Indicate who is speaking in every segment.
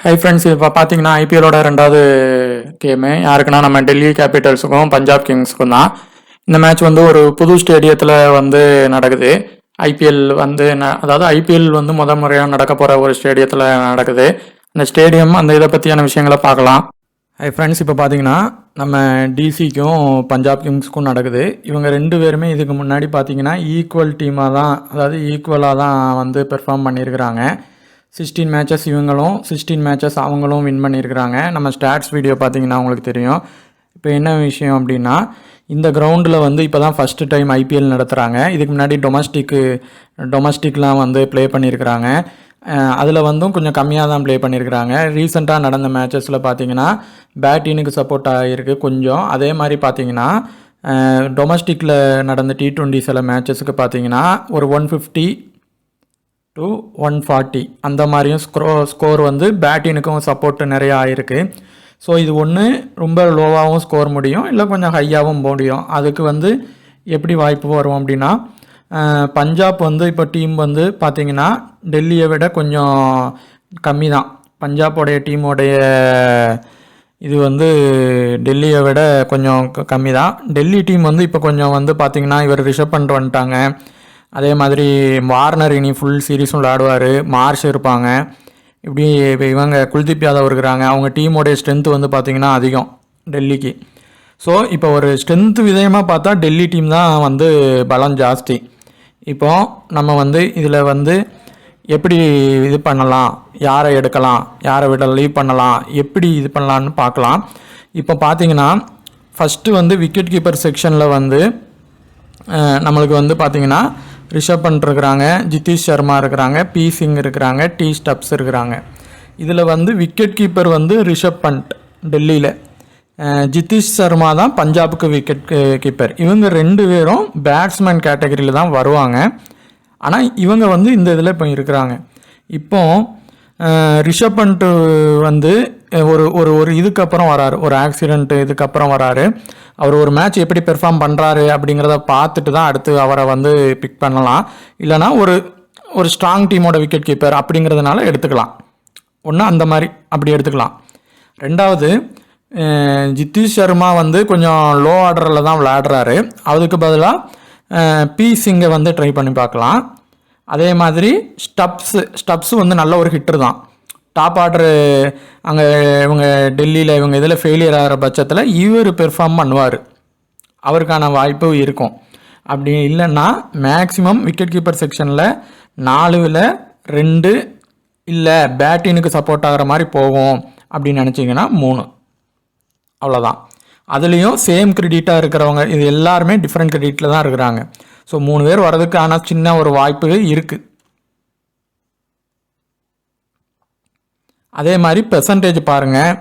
Speaker 1: Hi friends, இப்போ பார்த்தீங்கன்னா ஐபிஎல்லோட ரெண்டாவது கேமு யாருக்குன்னா நம்ம டெல்லி கேபிட்டல்ஸுக்கும் பஞ்சாப் கிங்ஸுக்கும் தான். இந்த மேட்ச் வந்து ஒரு புது ஸ்டேடியத்தில் வந்து நடக்குது. ஐபிஎல் வந்து அதாவது ஐபிஎல் வந்து முறையாக நடக்க போகிற ஒரு ஸ்டேடியத்தில் நடக்குது. அந்த ஸ்டேடியம் அந்த இதை பற்றியான விஷயங்களை பார்க்கலாம். ஹை ஃப்ரெண்ட்ஸ், இப்போ பார்த்தீங்கன்னா நம்ம டிசிக்கும் பஞ்சாப் கிங்ஸுக்கும் நடக்குது. இவங்க ரெண்டு பேருமே இதுக்கு முன்னாடி பார்த்தீங்கன்னா ஈக்குவல் டீமாக தான், அதாவது ஈக்குவலாக தான் வந்து பெர்ஃபார்ம் பண்ணியிருக்கிறாங்க. 16 மேட்சஸ் இவங்களும் 16 மேட்சஸ் அவங்களும் வின் பண்ணியிருக்கிறாங்க. நம்ம ஸ்டாட்ஸ் வீடியோ பார்த்தீங்கன்னா உங்களுக்கு தெரியும். இப்போ என்ன விஷயம் அப்படின்னா, இந்த கிரவுண்டில் வந்து இப்போ தான் ஃபஸ்ட்டு டைம் ஐபிஎல் நடத்துகிறாங்க. இதுக்கு முன்னாடி டொமஸ்டிக்லாம் வந்து ப்ளே பண்ணியிருக்கிறாங்க. அதில் வந்தும் கொஞ்சம் கம்மியாக தான் ப்ளே பண்ணியிருக்கிறாங்க. ரீசெண்டாக நடந்த மேட்சஸில் பார்த்தீங்கன்னா பேட்டினுக்கு சப்போர்ட் ஆகிருக்கு கொஞ்சம். அதே மாதிரி பார்த்தீங்கன்னா டொமஸ்டிக்கில் நடந்த T20 சில மேட்சஸுக்கு பார்த்தீங்கன்னா ஒரு 150 to 140 அந்த மாதிரியும் ஸ்கோர் வந்து பேட்டினுக்கும் சப்போர்ட் நிறையா ஆகிருக்கு. ஸோ இது ஒன்று ரொம்ப லோவாகவும் ஸ்கோர் முடியும், இல்லை கொஞ்சம் ஹையாகவும் முடியும். அதுக்கு வந்து எப்படி வாய்ப்பு வரும் அப்படின்னா, பஞ்சாப் வந்து இப்போ டீம் வந்து பார்த்திங்கன்னா டெல்லியை விட கொஞ்சம் கம்மி தான். பஞ்சாபோடைய டீமோடைய இது வந்து டெல்லியை விட கொஞ்சம் கம்மி தான். டெல்லி டீம் வந்து இப்போ கொஞ்சம் வந்து பார்த்திங்கன்னா இவர் ரிஷப் பண்ட் வந்துட்டாங்க. அதே மாதிரி வார்னர் இனி ஃபுல் சீரீஸும் விளையாடுவார். மார்ஷ் இருப்பாங்க. இப்படி இப்போ இவங்க குல்தீப் யாதவ் இருக்கிறாங்க. அவங்க டீமோடைய ஸ்ட்ரென்த்து வந்து பார்த்திங்கன்னா அதிகம் டெல்லிக்கு. ஸோ இப்போ ஒரு ஸ்ட்ரென்த்து விதயமாக பார்த்தா டெல்லி டீம் தான் வந்து பலம் ஜாஸ்தி. இப்போது நம்ம வந்து இதில் வந்து எப்படி இது பண்ணலாம், யாரை எடுக்கலாம், யாரை விட லீவ் பண்ணலாம், எப்படி இது பண்ணலான்னு பார்க்கலாம். இப்போ பார்த்திங்கன்னா ஃபஸ்ட்டு வந்து விக்கெட் கீப்பர் செக்ஷனில் வந்து நம்மளுக்கு வந்து பார்த்திங்கன்னா ரிஷப் பண்ட் இருக்கிறாங்க, ஜிதேஷ் சர்மா இருக்கிறாங்க, பி சிங் இருக்கிறாங்க, டி ஸ்டப்ஸ் இருக்கிறாங்க. இதில் வந்து விக்கெட் கீப்பர் வந்து ரிஷப் பண்ட் டெல்லியில், ஜிதேஷ் சர்மா தான் பஞ்சாபுக்கு விக்கெட் கீப்பர். இவங்க ரெண்டு பேரும் பேட்ஸ்மேன் கேட்டகரியில் தான் வருவாங்க. ஆனால் இவங்க வந்து இந்த இதில் இப்போ இருக்கிறாங்க. இப்போ ரிஷப் பண்ட் வந்து ஒரு இதுக்கப்புறம் வராரு, ஒரு ஆக்சிடென்ட் இதுக்கப்புறம் வராரு. அவர் ஒரு மேட்ச் எப்படி பெர்ஃபார்ம் பண்ணுறாரு அப்படிங்கிறத பார்த்துட்டு தான் அடுத்து அவரை வந்து பிக் பண்ணலாம். இல்லைனா ஒரு ஸ்ட்ராங் டீமோட விக்கெட் கீப்பர் அப்படிங்கிறதுனால எடுத்துக்கலாம். ஒன்று அந்த மாதிரி அப்படி எடுத்துக்கலாம். ரெண்டாவது, ஜிதேஷ் சர்மா வந்து கொஞ்சம் லோ ஆர்டரில் தான் விளையாடுறாரு. அதுக்கு பதிலாக பி சிங்கை வந்து ட்ரை பண்ணி பார்க்கலாம். அதே மாதிரி ஸ்டப்ஸு வந்து நல்ல ஒரு ஹிட்டர் தான். டாப் ஆர்டரு அங்கே இவங்க டெல்லியில் இவங்க இதில் ஃபெயிலியர் ஆகிற பட்சத்தில் இவர் பெர்ஃபார்ம் பண்ணுவார், அவருக்கான வாய்ப்பு இருக்கும். அப்படி இல்லைன்னா மேக்ஸிமம் விக்கெட் கீப்பர் செக்ஷனில் 4ல் 2 இல்லை பேட்டினுக்கு சப்போர்ட் ஆகிற மாதிரி போகும் அப்படின்னு நினச்சிங்கன்னா 3, அவ்வளோதான். அதுலேயும் சேம் கிரெடிட்டாக இருக்கிறவங்க இது எல்லாருமே டிஃப்ரெண்ட் கிரெடிட்டில் தான் இருக்கிறாங்க. ஸோ 3 பேர் வர்றதுக்கான சின்ன ஒரு வாய்ப்பு இருக்குது. அதே மாதிரி பெர்சன்டேஜ் பாருங்கள்,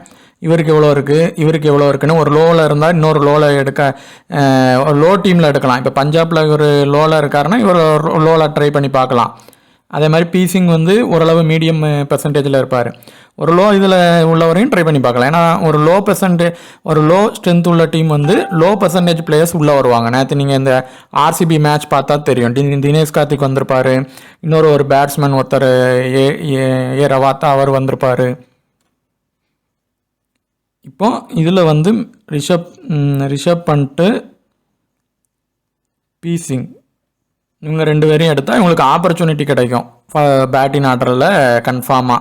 Speaker 1: இவருக்கு எவ்வளோ இருக்குது, இவருக்கு எவ்வளோ இருக்குன்னு. ஒரு லோவில் இருந்தால் இன்னொரு லோவில் ஒரு லோ டீமில் எடுக்கலாம். இப்போ பஞ்சாபில் இவர் லோவில் இருக்காருன்னா இவர் லோவில் ட்ரை பண்ணி பார்க்கலாம். அதே மாதிரி பீசிங் வந்து ஓரளவு மீடியம் பெர்சன்டேஜில் இருப்பார். ஒரு லோ இதில் உள்ளவரையும் ட்ரை பண்ணி பார்க்கலாம். ஏன்னா ஒரு லோ ஸ்ட்ரென்த் உள்ள டீம் வந்து லோ பெர்சன்டேஜ் பிளேயர்ஸ் உள்ளே வருவாங்க. நேற்று நீங்கள் இந்த ஆர்சிபி மேட்ச் பார்த்தா தெரியும். தினேஷ் கார்த்திக் வந்திருப்பார், ஒரு பேட்ஸ்மேன் ஒருத்தர் ஏ ரவாத்தா அவர் வந்திருப்பார். இப்போ இதில் வந்து ரிஷப் பண்ட்டு பீசிங் இவங்க 2 பேரையும் எடுத்தால் இவங்களுக்கு ஆப்பர்ச்சுனிட்டி கிடைக்கும் பேட்டிங் ஆர்டரில் கன்ஃபார்மாக.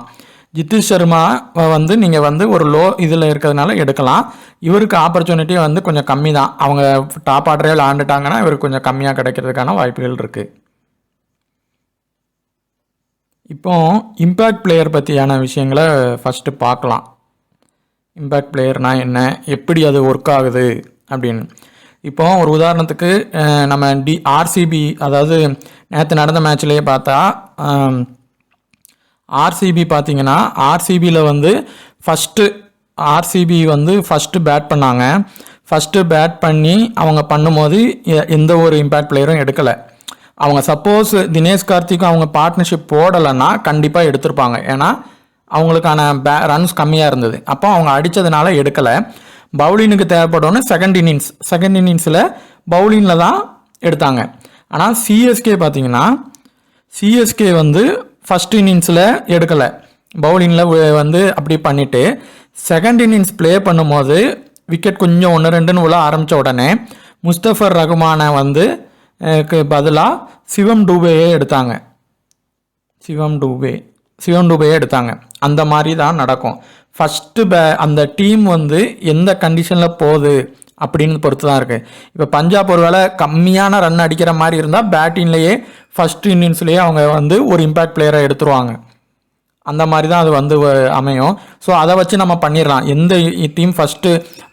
Speaker 1: ஜிதேஷ் சர்மா வந்து நீங்கள் வந்து ஒரு லோ இதில் இருக்கிறதுனால எடுக்கலாம். இவருக்கு ஆப்பர்ச்சுனிட்டி வந்து கொஞ்சம் கம்மி தான். அவங்க டாப் ஆர்டரே விளாண்டுட்டாங்கன்னா இவருக்கு கொஞ்சம் கம்மியாக கிடைக்கிறதுக்கான வாய்ப்புகள் இருக்குது. இப்போ இம்பேக்ட் பிளேயர் பற்றியான விஷயங்களை ஃபஸ்ட்டு பார்க்கலாம். இம்பேக்ட் பிளேயர்னால் என்ன, எப்படி அது ஒர்க் ஆகுது அப்படின்னு. இப்போ ஒரு உதாரணத்துக்கு நம்ம ஆர்சிபி, அதாவது நேற்று நடந்த மேட்ச்லேயே பார்த்தா ஆர்சிபி பார்த்திங்கன்னா ஆர்சிபியில் வந்து ஆர்சிபி வந்து ஃபஸ்ட்டு பேட் பண்ணாங்க. ஃபஸ்ட்டு பேட் பண்ணி அவங்க பண்ணும்போது எந்த ஒரு இம்பேக்ட் பிளேயரும் எடுக்கலை. அவங்க சப்போஸ் தினேஷ் கார்த்திக்கும் அவங்க பார்ட்னர்ஷிப் போடலைன்னா கண்டிப்பாக எடுத்திருப்பாங்க. ஏன்னா அவங்களுக்கான ரன்ஸ் கம்மியாக இருந்தது. அப்போ அவங்க அடித்ததுனால எடுக்கலை. பவுலினுக்கு தேவைப்படணும்னு செகண்ட் இன்னிங்ஸில் பவுலிங்கில் தான் எடுத்தாங்க. ஆனால் சிஎஸ்கே பார்த்திங்கன்னா சிஎஸ்கே வந்து ஃபஸ்ட் இன்னிங்ஸில் எடுக்கலை. பவுலிங்கில் வந்து அப்படி பண்ணிவிட்டு செகண்ட் இன்னிங்ஸ் ப்ளே பண்ணும்போது விக்கெட் கொஞ்சம் 1-2ன்னு உள்ள ஆரம்பித்த உடனே முஸ்தஃபர் ரஹ்மானை வந்து பதிலாக சிவம் டூபேயே எடுத்தாங்க. சிவம் டூபேயே எடுத்தாங்க. அந்த மாதிரி தான் நடக்கும். ஃபஸ்ட்டு அந்த டீம் வந்து எந்த கண்டிஷனில் போகுது அப்படின்னு பொறுத்து தான் இருக்குது. இப்போ பஞ்சாப் ஒரு வேளை கம்மியான ரன் அடிக்கிற மாதிரி இருந்தால் பேட்டிங்லேயே ஃபஸ்ட் இன்னிங்ஸ்லேயே அவங்க வந்து ஒரு இம்பேக்ட் பிளேயரை எடுத்துருவாங்க. அந்த மாதிரி தான் அது வந்து அமையும். ஸோ அதை வச்சு நம்ம பண்ணிடலாம். எந்த டீம் ஃபஸ்ட்டு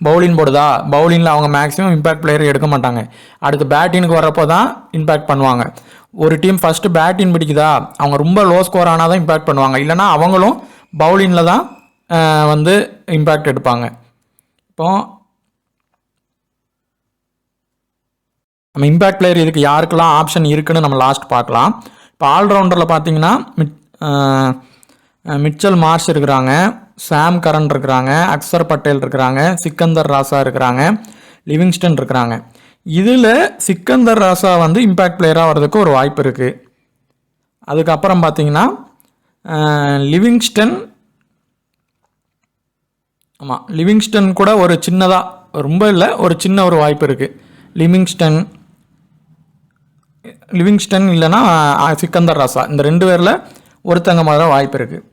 Speaker 1: பவுலிங் போடுதா, பவுலிங்கில் அவங்க மேக்ஸிமம் இம்பேக்ட் பிளேயர் எடுக்க மாட்டாங்க. அடுத்து பேட்டிங்க்கு வரப்போ தான் இம்பேக்ட் பண்ணுவாங்க. ஒரு டீம் ஃபஸ்ட்டு பேட்டிங் பிடிக்குதா, அவங்க ரொம்ப லோ ஸ்கோர் ஆனால் தான் இம்பேக்ட் பண்ணுவாங்க. இல்லைனா அவங்களும் பவுலிங்கில் தான் வந்து இம்பேக்ட் எடுப்பாங்க. இப்போ நம்ம இம்பேக்ட் பிளேயர் இதுக்கு யாருக்கெல்லாம் ஆப்ஷன் இருக்குன்னு நம்ம லாஸ்ட் பார்க்கலாம். இப்போ ஆல்ரவுண்டரில் பார்த்தீங்கன்னா மிச்சல் மார்ஷ் இருக்கிறாங்க, சாம் கரன் இருக்கிறாங்க, அக்சர் பட்டேல் இருக்கிறாங்க, சிக்கந்தர் ராசா இருக்கிறாங்க, லிவிங்ஸ்டன் இருக்கிறாங்க. இதில் சிக்கந்தர் ராசா வந்து இம்பேக்ட் பிளேயராக வர்றதுக்கு ஒரு வாய்ப்பு இருக்குது. அதுக்கப்புறம் பார்த்தீங்கன்னா லிவிங்ஸ்டன் கூட ஒரு சின்னதாக, ரொம்ப இல்லை, ஒரு சின்ன ஒரு வாய்ப்பு இருக்குது. லிவிங்ஸ்டன் இல்லைன்னா சிக்கந்தர் ராசா, இந்த 2 பேரில் ஒருத்தங்க மாதிரி தான் வாய்ப்பு இருக்குது.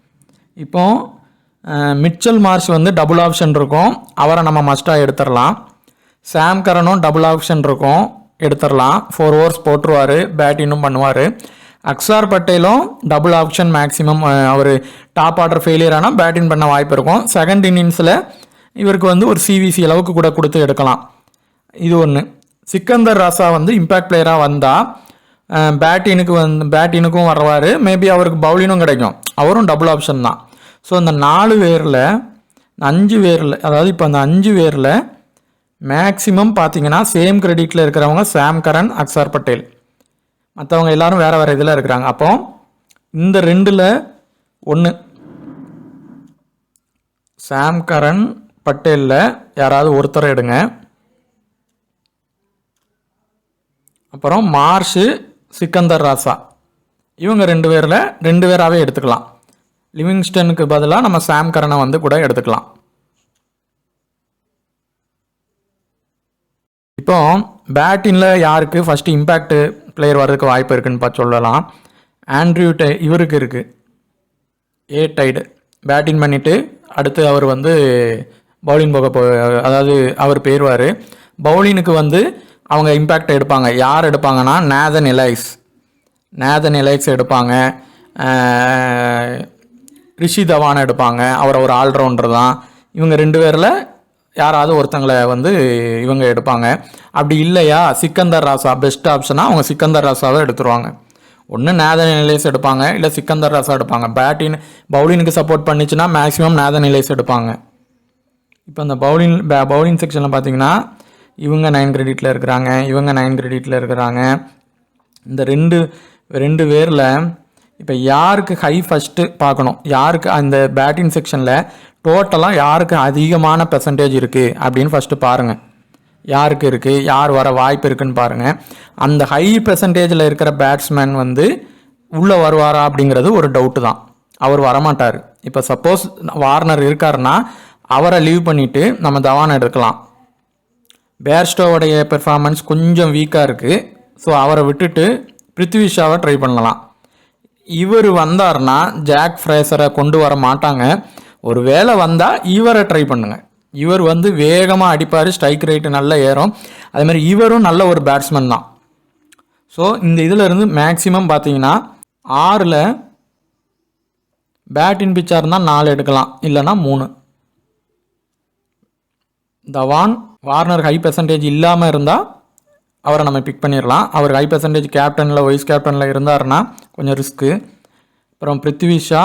Speaker 1: இப்போது மிச்சல் மார்ஷ் வந்து டபுள் ஆப்ஷன் இருக்கும், அவரை நம்ம மஸ்ட்டாக எடுத்துடலாம். சாம் கரனும் டபுள் ஆப்ஷன் இருக்கும், எடுத்துடலாம். 4 ஓவர்ஸ் போட்டுருவார், பேட்டிங்கும் பண்ணுவார். அக்சார் பட்டேலும் டபுள் ஆப்ஷன் மேக்ஸிமம், அவர் டாப் ஆர்டர் ஃபெயிலியர் ஆனால் பேட்டிங் பண்ண வாய்ப்பு இருக்கும். செகண்ட் இன்னிங்ஸில் இவருக்கு வந்து ஒரு சிவிசி அளவுக்கு கூட கொடுத்து எடுக்கலாம். இது ஒன்று. சிக்கந்தர் ராசா வந்து இம்பேக்ட் பிளேயராக வந்தால் பேட்டினுக்கும் வருவார், மேபி அவருக்கு பவுலிங்கும் கிடைக்கும், அவரும் டபுள் ஆப்ஷன் தான். ஸோ இந்த 5 பேரில் அதாவது இப்போ அந்த 5 பேரில் மேக்ஸிமம் பார்த்தீங்கன்னா சேம் கிரெடிட்டில் இருக்கிறவங்க சாம் கரன், அக்சார் பட்டேல். மற்றவங்க எல்லாரும் வேறு இதில் இருக்கிறாங்க. அப்போ இந்த 2ல் ஒன்று சாம் கரன் பட்டேலில் யாராவது ஒருத்தரை எடுங்க. அப்புறம் மார்ஷு, சிக்கந்தர் ராசா, இவங்க 2 பேரில் 2 பேராகவே எடுத்துக்கலாம். லிவிங்ஸ்டனுக்கு பதிலாக நம்ம சாம் கரனை வந்து கூட எடுத்துக்கலாம். இப்போ பேட்டிங்கில் யாருக்கு ஃபஸ்ட்டு இம்பேக்ட் பிளேயர் வர்றதுக்கு வாய்ப்பு இருக்குன்னு பார்த்து சொல்லலாம். ஆண்ட்ரியூ இவருக்கு இருக்குது, ஏ டைடு பேட்டிங் பண்ணிவிட்டு அடுத்து அவர் வந்து பவுலிங் அதாவது அவர் போயிடுவார். பவுலினுக்கு வந்து அவங்க இம்பேக்ட் எடுப்பாங்க. யார் எடுப்பாங்கன்னா நேதன் எலைக்ஸ் எடுப்பாங்க, ரிஷி தவானை எடுப்பாங்க, அவர் ஒரு ஆல்ரவுண்டர் தான். இவங்க 2 பேரில் யாராவது ஒருத்தங்களை வந்து இவங்க எடுப்பாங்க. அப்படி இல்லையா சிக்கந்தர் ராசா பெஸ்ட் ஆப்ஷனாக அவங்க சிக்கந்தர் ராசாவை எடுத்துருவாங்க. ஒன்று நேதன் எலைக்ஸ் எடுப்பாங்க, இல்லை சிக்கந்தர் ராசா எடுப்பாங்க. பவுலினுக்கு சப்போர்ட் பண்ணிச்சுன்னா மேக்ஸிமம் நேதன் எலைக்ஸ் எடுப்பாங்க. இப்போ இந்த பவுலிங் செக்ஷனில் பார்த்தீங்கன்னா இவங்க 9 கிரெடிட்டில் இருக்கிறாங்க, இவங்க 9 கிரெடிட்டில் இருக்கிறாங்க. இந்த ரெண்டு பேரில் இப்போ யாருக்கு ஹை ஃபஸ்ட்டு பார்க்கணும், யாருக்கு அந்த பேட்டிங் செக்ஷனில் டோட்டலாக யாருக்கு அதிகமான பெர்சன்டேஜ் இருக்குது அப்படின்னு ஃபஸ்ட்டு பாருங்கள். யாருக்கு இருக்குது, யார் வர வாய்ப்பு இருக்குதுன்னு பாருங்கள். அந்த ஹை பெர்சன்டேஜில் இருக்கிற பேட்ஸ்மேன் வந்து உள்ளே வருவாரா அப்படிங்கிறது ஒரு டவுட்டு தான். அவர் வரமாட்டார். இப்போ சப்போஸ் வார்னர் இருக்காருன்னா அவரை லீவ் பண்ணிவிட்டு நம்ம தவானை எடுக்கலாம். பேர்ஸ்டோவுடைய பெர்ஃபார்மன்ஸ் கொஞ்சம் வீக்காக இருக்குது, ஸோ அவரை விட்டுட்டு பிருத்வி ஷாவை ட்ரை பண்ணலாம். இவர் வந்தார்னா ஜாக் ஃப்ரேசரை கொண்டு வர மாட்டாங்க. ஒரு வேளை வந்தால் இவரை ட்ரை பண்ணுங்கள். இவர் வந்து வேகமாக அடிப்பார், ஸ்ட்ரைக் ரேட்டு நல்லா ஏறும். அதேமாதிரி இவரும் நல்ல ஒரு பேட்ஸ்மேன் தான். ஸோ இந்த இதில் இருந்து மேக்ஸிமம் பார்த்தீங்கன்னா 6ல் பேட்டிங் பிச்சாக இருந்தால் 4 எடுக்கலாம், இல்லைனா 3. தவான், வார்னர் ஹை பெர்சன்டேஜ் இல்லாமல் இருந்தால் அவரை நம்ம பிக் பண்ணிடலாம். அவர் ஹை பெர்சன்டேஜ் கேப்டனில் வைஸ் கேப்டனில் இருந்தாருன்னா கொஞ்சம் ரிஸ்க்கு. அப்புறம் பிருத்வி ஷா,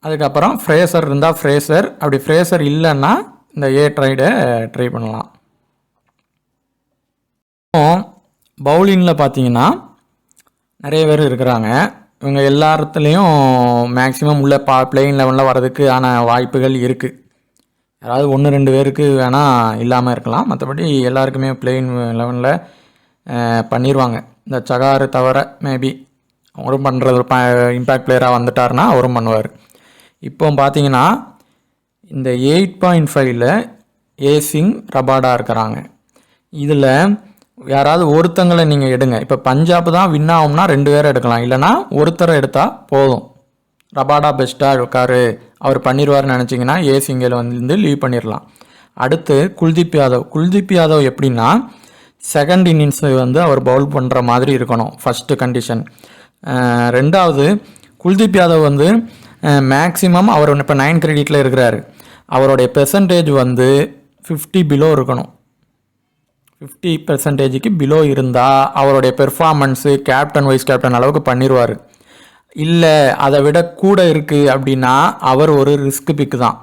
Speaker 1: அதுக்கப்புறம் ஃப்ரேசர் இருந்தால் ஃப்ரேசர், அப்படி ஃப்ரேசர் இல்லைன்னா இந்த ஏ ட்ரைடை ட்ரை பண்ணலாம். பவுலிங்கில் பார்த்தீங்கன்னா நிறைய பேர் இருக்கிறாங்க. இவங்க எல்லாத்துலேயும் மேக்ஸிமம் உள்ள பிளேயிங் லெவலில் வர்றதுக்கு ஆன வாய்ப்புகள் இருக்குது. யாராவது 1-2 பேருக்கு வேணால் இல்லாமல் இருக்கலாம், மற்றபடி எல்லாருக்குமே பிளேயிங் லெவனில் பண்ணிடுவாங்க. இந்த சகாரு தவிர மேபி அவரும் பண்ணுறது இம்பேக்ட் பிளேயராக வந்துட்டார்னா அவரும் பண்ணுவார். இப்போ பார்த்தீங்கன்னா இந்த 8.5ல் ஏசிங் ரபாடா இருக்கிறாங்க. இதில் யாராவது ஒருத்தங்களை நீங்கள் எடுங்க. இப்போ பஞ்சாப் தான் வின் ஆகும்னா 2 பேரை எடுக்கலாம், இல்லைனா ஒருத்தரை எடுத்தால் போதும். ரபாடா பெஸ்ட்டாக இருக்கார், அவர் பண்ணிடுவார்னு நினச்சிங்கன்னா ஏசிங்கில் வந்து லீவ் பண்ணிடலாம். அடுத்து குல்தீப் யாதவ் எப்படின்னா செகண்ட் இன்னிங்ஸ் வந்து அவர் பவுல் பண்ணுற மாதிரி இருக்கணும், ஃபஸ்ட்டு கண்டிஷன். ரெண்டாவது குல்தீப் யாதவ் வந்து மேக்ஸிமம் அவர் இப்போ 9 கிரெடிட்டில் இருக்கிறாரு, அவருடைய பெர்சன்டேஜ் வந்து 50 பிலோ இருக்கணும். 50% பிலோ இருந்தால் அவருடைய பெர்ஃபார்மன்ஸு கேப்டன் வைஸ் கேப்டன் அளவுக்கு பண்ணிடுவார். இல்லை அதை விட கூட இருக்குது அப்படின்னா அவர் ஒரு ரிஸ்க் பிக்கு தான்.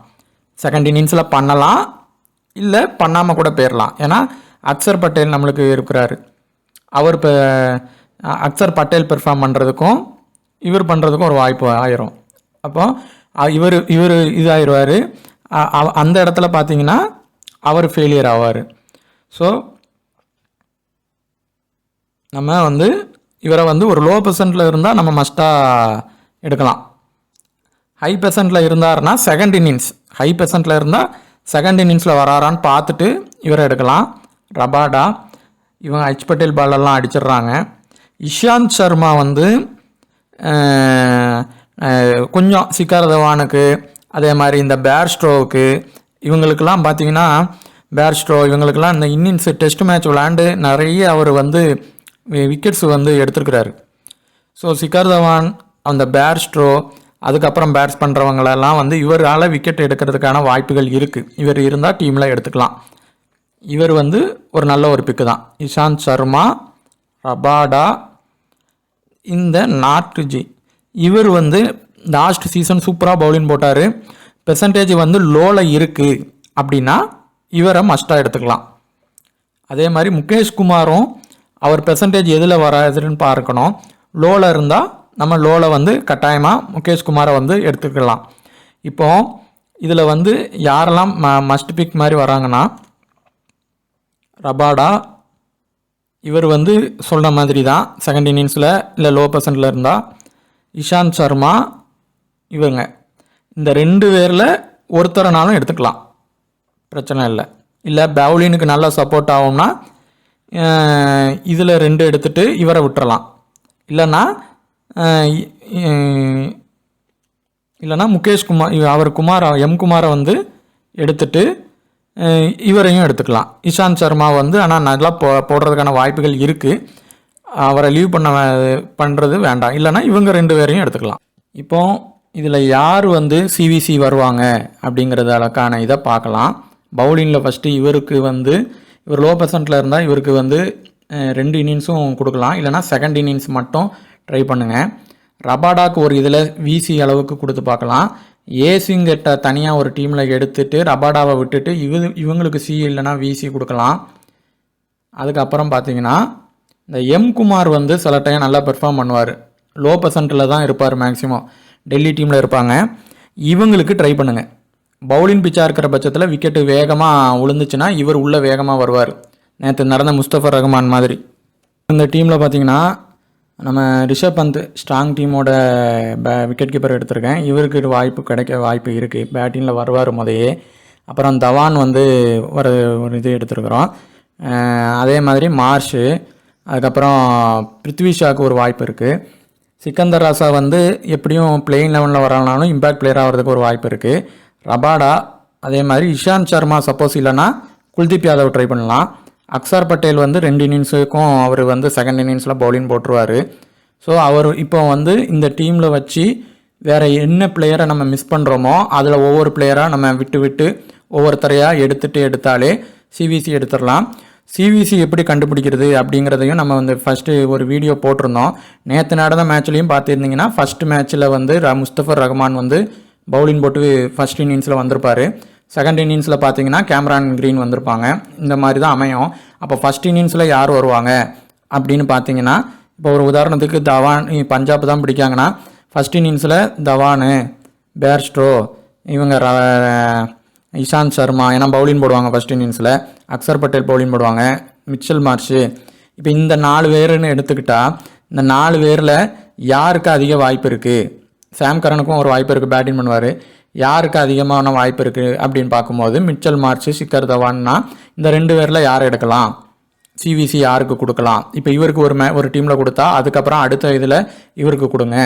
Speaker 1: செகண்ட் இன்னிங்ஸில் பண்ணலாம், இல்லை பண்ணாமல் கூட போயிடலாம். ஏன்னா அக்சர் பட்டேல் நம்மளுக்கு இருக்கிறாரு, அவர் இப்போ அக்சர் பட்டேல் பெர்ஃபார்ம் பண்ணுறதுக்கும் இவர் பண்ணுறதுக்கும் ஒரு வாய்ப்பு ஆயிரும். அப்போ இவர் இதாகிடுவார். அந்த இடத்துல பார்த்தீங்கன்னா அவர் ஃபெயிலியர் ஆவார். ஸோ நம்ம வந்து இவரை வந்து ஒரு லோ பெர்சன்ட்டில் இருந்தால் நம்ம மஸ்ட்டாக எடுக்கலாம். ஹை பெர்சன்ட்டில் இருந்தாருன்னா செகண்ட் இன்னிங்ஸ், ஹை பெர்சன்ட்டில் இருந்தால் செகண்ட் இன்னிங்ஸில் வராரான்னு பார்த்துட்டு இவரை எடுக்கலாம். ரபாடா இவங்க ஹச் பட்டேல் பாலெல்லாம் அடிச்சிடுறாங்க. இஷாந்த் சர்மா வந்து கொஞ்சம் சிக்கர் தவானுக்கு, அதே மாதிரி இந்த பேர்ஸ்ட்ரோவுக்கு இவங்களுக்கெல்லாம் பார்த்தீங்கன்னா பேர்ஸ்ட்ரோ இவங்களுக்கெல்லாம் இந்த இன்னிங்ஸ் டெஸ்ட் மேட்ச் விளையாண்டு நிறைய அவர் வந்து விக்கெட்ஸ் வந்து எடுத்துருக்கிறாரு. ஸோ சிக்கர் தவான், அந்த பேர்ஸ்ட்ரோ, அதுக்கப்புறம் பேட்ஸ் பண்ணுறவங்களெல்லாம் வந்து இவரால் விக்கெட் எடுக்கிறதுக்கான வாய்ப்புகள் இருக்குது. இவர் இருந்தால் டீமில் எடுத்துக்கலாம். இவர் வந்து ஒரு நல்ல ஒரு பிக்கு தான். இஷாந்த் சர்மா, ரபாடா, இந்த நாட்ஜி இவர் வந்து லாஸ்ட் சீசன் சூப்பராக பவுலிங் போட்டார். பெர்சன்டேஜ் வந்து லோவில் இருக்குது அப்படின்னா இவரை மஸ்ட்டாக எடுத்துக்கலாம். அதே மாதிரி முகேஷ் குமாரும் அவர் பெர்சன்டேஜ் எதில் வராதுன்னு பார்க்கணும். லோவில் இருந்தால் நம்ம லோவில் வந்து கட்டாயமாக முகேஷ் குமாரை வந்து எடுத்துக்கலாம். இப்போ இதில் வந்து யாரெல்லாம் மஸ்ட் பிக் மாதிரி வராங்கன்னா ரபாடா, இவர் வந்து சொல்கிற மாதிரி தான் செகண்ட் இன்னிங்ஸில் இல்லை லோ பெர்சன்ட்டில் இருந்தால். இஷாந்த் சர்மா, இவங்க இந்த 2 பேரில் ஒருத்தரனாலும் எடுத்துக்கலாம், பிரச்சனை இல்லை. இல்லை பவுலினுக்கு நல்லா சப்போர்ட் ஆகும்னா இதில் 2 எடுத்துகிட்டு இவரை விட்டுறலாம். இல்லைனா முகேஷ் குமார், அவர் எம் குமாரை வந்து எடுத்துட்டு இவரையும் எடுத்துக்கலாம். இஷாந்த் சர்மா வந்து ஆனால் நல்லா போடுறதுக்கான வாய்ப்புகள் இருக்குது, அவரை லீவ் பண்ணுறது வேண்டாம். இல்லைனா இவங்க 2 பேரையும் எடுத்துக்கலாம். இப்போ இதில் யார் வந்து சிவிசி வருவாங்க அப்படிங்கிறதுக்கான இதை பார்க்கலாம். பவுலிங்கில் ஃபஸ்ட்டு இவருக்கு வந்து இவர் லோ பெர்சன்ட்டில் இருந்தால் இவருக்கு வந்து 2 இன்னிங்ஸும் கொடுக்கலாம், இல்லைனா செகண்ட் இன்னிங்ஸ் மட்டும் ட்ரை பண்ணுங்கள். ரபாடாக்கு ஒரு இதில் விசி அளவுக்கு கொடுத்து பார்க்கலாம். ஏசிங்கிட்ட தனியாக ஒரு டீமில் எடுத்துகிட்டு ரபாடாவை விட்டுட்டு இவங்களுக்கு சி இல்லைனா விசி கொடுக்கலாம். அதுக்கப்புறம் பார்த்தீங்கன்னா இந்த எம் குமார் வந்து சில டைம் நல்லா பெர்ஃபார்ம் பண்ணுவார், லோ பெர்சன்ட்டில் தான் இருப்பார், மேக்ஸிமம் டெல்லி டீமில் இருப்பாங்க. இவங்களுக்கு ட்ரை பண்ணுங்கள். பவுலிங் பிச்சாக இருக்கிற பட்சத்தில் விக்கெட்டு வேகமாக விழுந்துச்சுன்னா இவர் உள்ளே வேகமாக வருவார், நேற்று நடந்த முஸ்தபர் ரஹ்மான் மாதிரி. இந்த டீமில் பார்த்தீங்கன்னா நம்ம ரிஷப் பந்த் ஸ்ட்ராங் டீமோட விக்கெட் கீப்பர் எடுத்திருக்கேன், இவருக்கு கிடைக்க வாய்ப்பு இருக்குது, பேட்டிங்கில் வருவார் முதையே. அப்புறம் தவான் வந்து ஒரு இது எடுத்துருக்குறோம். அதே மாதிரி மார்ஷு, அதுக்கப்புறம் பிருத்வி ஷாக்கு ஒரு வாய்ப்பு இருக்குது. சிக்கந்தர் ராசா வந்து எப்படியும் பிளேயிங் லெவனில் வரலனாலும் இம்பேக்ட் பிளேயர் ஆகிறதுக்கு ஒரு வாய்ப்பு இருக்குது. ரபாடா, அதே மாதிரி இஷாந்த் சர்மா சப்போஸ் இல்லைனா குல்தீப் யாதவ் ட்ரை பண்ணலாம். அக்சர் பட்டேல் வந்து 2 இன்னிங்ஸுக்கும் அவர் வந்து செகண்ட் இன்னிங்ஸில் பவுலிங் போட்டுருவார். ஸோ அவர் இப்போ வந்து இந்த டீமில் வச்சு வேறு என்ன பிளேயரை நம்ம மிஸ் பண்ணுறோமோ அதில் ஒவ்வொரு பிளேயராக நம்ம விட்டு ஒவ்வொருத்தரையாக எடுத்தாலே சிவிசி எடுத்துடலாம். சிவிசி எப்படி கண்டுபிடிக்கிறது அப்படிங்கிறதையும் நம்ம வந்து ஃபஸ்ட்டு ஒரு வீடியோ போட்டிருந்தோம். நேற்று நடந்த மேட்ச்லேயும் பார்த்துருந்தீங்கன்னா ஃபஸ்ட் மேட்ச்சில் வந்து முஸ்தபர் ரஹ்மான் வந்து பவுலிங் போட்டு ஃபஸ்ட் இன்னிங்ஸில் வந்திருப்பார். செகண்ட் இன்னிங்ஸில் பார்த்தீங்கன்னா கேமரான் கிரீன் வந்திருப்பாங்க. இந்த மாதிரி தான் அமையும். அப்போ ஃபஸ்ட் இன்னிங்ஸில் யார் வருவாங்க அப்படின்னு பார்த்தீங்கன்னா, இப்போ ஒரு உதாரணத்துக்கு தவான், பஞ்சாப் தான் பிடிக்காங்கன்னா ஃபஸ்ட் இன்னிங்ஸில் தவானு, பேர்ஸ்ட்ரோ, இவங்க இஷாந்த் சர்மா, ஏன்னா பவுலிங் போடுவாங்க ஃபஸ்ட் இன்னிங்ஸில், அக்சர் பட்டேல் பவுலிங் போடுவாங்க, மிச்சல் மார்ஷு. இப்போ இந்த 4 பேருன்னு எடுத்துக்கிட்டால் இந்த 4 பேரில் யாருக்கு அதிக வாய்ப்பு இருக்குது, சாம் கரனுக்கும் ஒரு வாய்ப்பு இருக்குது, பேட்டிங் பண்ணுவார். யாருக்கு அதிகமான வாய்ப்பு இருக்குது அப்படின்னு பார்க்கும்போது மிச்சல் மார்ச், ஷிக்கர் தவான்னா இந்த 2 பேரில் யார் எடுக்கலாம், சிவிசி யாருக்கு கொடுக்கலாம். இப்போ இவருக்கு ஒரு டீமில் கொடுத்தா அதுக்கப்புறம் அடுத்த இதில் இவருக்கு கொடுங்க,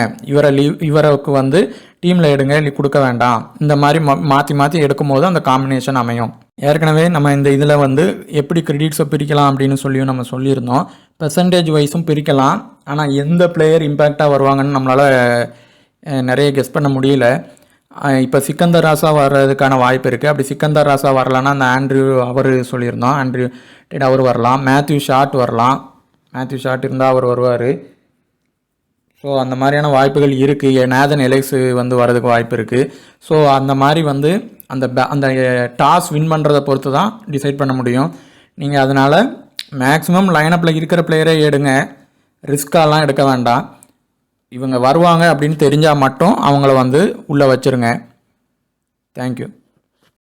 Speaker 1: இவருக்கு வந்து டீமில் எடுங்க, கொடுக்க வேண்டாம். இந்த மாதிரி மாற்றி மாற்றி எடுக்கும்போது அந்த காம்பினேஷன் அமையும். ஏற்கனவே நம்ம இந்த இதில் வந்து எப்படி கிரெடிட்ஸை பிரிக்கலாம் அப்படின்னு சொல்லியும் நம்ம சொல்லியிருந்தோம். பெர்சன்டேஜ் வைஸும் பிரிக்கலாம். ஆனால் எந்த பிளேயர் இம்பேக்டாக வருவாங்கன்னு நம்மளால் நிறைய கெஸ் பண்ண முடியல. இப்போ சிக்கந்தர் ராசா வர்றதுக்கான வாய்ப்பு இருக்குது. அப்படி சிக்கந்தர் ராசா வரலான்னா அந்த ஆண்ட்ரியூ அவர் சொல்லியிருந்தோம், ஆண்ட்ரியூ டேட் அவர் வரலாம். மேத்யூ ஷாட் வரலாம், மேத்யூ ஷாட் இருந்தால் அவர் வருவார். ஸோ அந்த மாதிரியான வாய்ப்புகள் இருக்குது. நேதன் எலெக்ஸ் வந்து வர்றதுக்கு வாய்ப்பு இருக்குது. ஸோ அந்த மாதிரி வந்து அந்த டாஸ் வின் பண்ணுறதை பொறுத்து தான் டிசைட் பண்ண முடியும். நீங்கள் அதனால் மேக்ஸிமம் லைனப்பில் இருக்கிற பிளேயரே எடுங்க, ரிஸ்காலாம் எடுக்க வேண்டாம். இவங்க வருவாங்க அப்படின்னு தெரிஞ்சால் மட்டும் அவங்கள வந்து உள்ளே வச்சுருங்க. தேங்க்யூ.